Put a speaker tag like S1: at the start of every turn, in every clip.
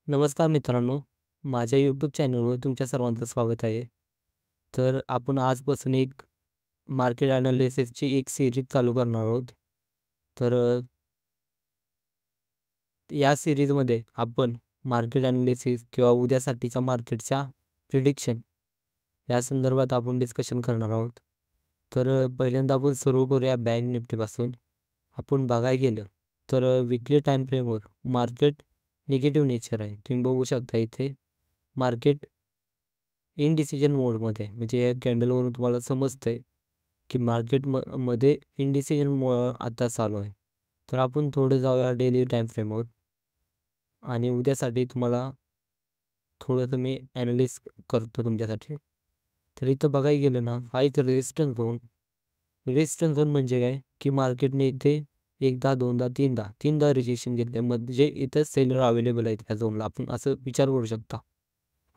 S1: नमस्कार मित्रांनो, माझ्या यूट्यूब चॅनलवर तुमच्या सर्वांचं स्वागत आहे. तर आपण आजपासून एक मार्केट ॲनालिसिसची एक सीरीज चालू करणार आहोत. तर या सीरीजमध्ये आपण मार्केट ॲनालिसिस किंवा उद्यासाठीच्या मार्केटच्या प्रिडिक्शन या संदर्भात आपण डिस्कशन करणार आहोत. तर पहिल्यांदा आपण सुरू करूया बँक निफ्टीपासून. आपण बघायला गेलं तर विकली टाईम फ्रेमवर मार्केट निगेटिव्ह नेचर आहे. तुम्ही बघू शकता इथे मार्केट इनडिसिजन मोडमध्ये आहे. म्हणजे या कॅन्डलवरून तुम्हाला समजतंय की मार्केट मध्ये इनडिसिजन आता चालू आहे. तर आपण थोडं जाऊया डेली टाईम फ्रेमवर आणि उद्यासाठी तुम्हाला थोडंसं मी ॲनालिस करतो तुमच्यासाठी. तर इथं बघायला गेलं ना, हा इथं रेजिस्टन्स झोन. रेजिस्टन्स झोन म्हणजे काय की मार्केटने इथे एकदा दोनदा तीनदा रिजेक्शन घेतले, म्हणजे इथं सेलर अवेलेबल आहेत त्या झोनला, आपण असं विचार करू शकता.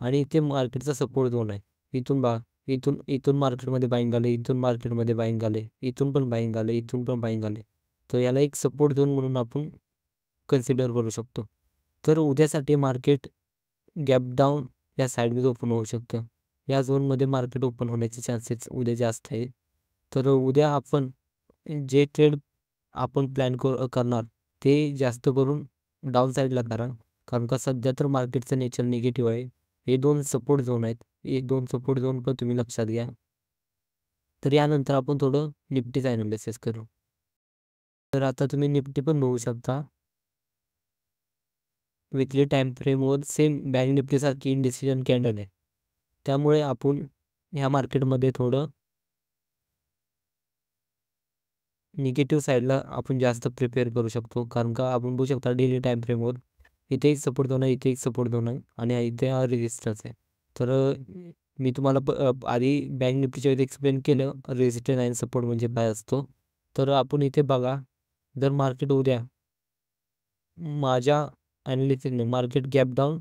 S1: आणि इथे मार्केटचा सपोर्ट झोन आहे. इथून इथून इथून मार्केटमध्ये बाईंग आले, इथून मार्केटमध्ये बाईंग आले, इथून पण बाईंग आले, इथून पण बाईंग आले. तर याला एक सपोर्ट झोन म्हणून आपण कन्सिडर करू शकतो. तर उद्यासाठी मार्केट गॅप डाऊन या साईडमध्ये ओपन होऊ शकतं. या झोनमध्ये मार्केट ओपन होण्याचे चान्सेस उद्या जास्त आहे. तर उद्या आपण जे ट्रेड आपण प्लॅन करणार ते जास्त करून डाऊन साईडला करा. कारण का सध्या तर मार्केटचं नेचर निगेटिव्ह आहे. हे दोन सपोर्ट झोन आहेत. हे दोन सपोर्ट झोन पण तुम्ही लक्षात घ्या. तर यानंतर आपण थोडं निफ्टीचं ॲनालिसिस करू. तर आता तुम्ही निफ्टी पण बघू शकता. विकली टाईम फ्रेमवर सेम बँक निफ्टीसारखी इनडिसिजन कॅन्डल आहे. त्यामुळे आपण ह्या मार्केटमध्ये थोडं निगेटिव्ह साईडला आपण जास्त प्रिपेअर करू शकतो. कारण का आपण बघू शकता डेली टाईम फ्रेमवर इथे एक सपोर्ट झोन आहे, इथे एक सपोर्ट झोन आहे आणि इथे हा रेजिस्टन्स आहे. तर मी तुम्हाला आधी बँक निफ्टीच्या वेळी एक्सप्लेन केलं रेजिस्टन्स आणि सपोर्ट म्हणजे काय असतो. तर आपण इथे बघा, जर मार्केट उद्या माझ्या ॲनालिसिसने मार्केट गॅप डाऊन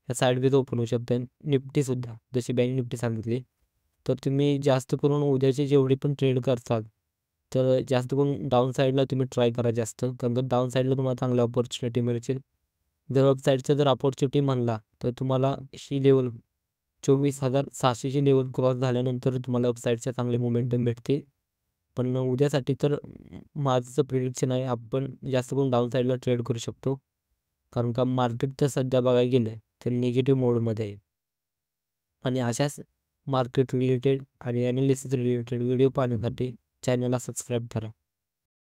S1: या साईडवेज ओपन होऊ शकते. निफ्टीसुद्धा जशी बँक निफ्टी सांगितली. तर तुम्ही जास्त करून उद्याचे जेवढे पण ट्रेड करतात तर जास्त करून डाऊन साईडला तुम्ही ट्राय करा जास्त. कारण का डाऊन साईडला तुम्हाला चांगली ऑपॉर्च्युनिटी मिळतील. जर अपसाईडचं जर ऑपॉर्च्युनिटी म्हणला तर तुम्हाला ही लेवल 24,600ची लेवल क्रॉस झाल्यानंतर तुम्हाला अपसाईडच्या चांगले मोमेंटम भेटते. पण उद्यासाठी तर माझं प्रिडिक्शन आहे आपण जास्त करून डाऊन साईडला ट्रेड करू शकतो. कारण का मार्केट तर सध्या बघायला गेलं तर निगेटिव्ह मोडमध्ये आहे. आणि अशाच मार्केट रिलेटेड आणि ॲनालिसिस रिलेटेड व्हिडिओ पाहण्यासाठी चॅनलला सबस्क्राईब करा.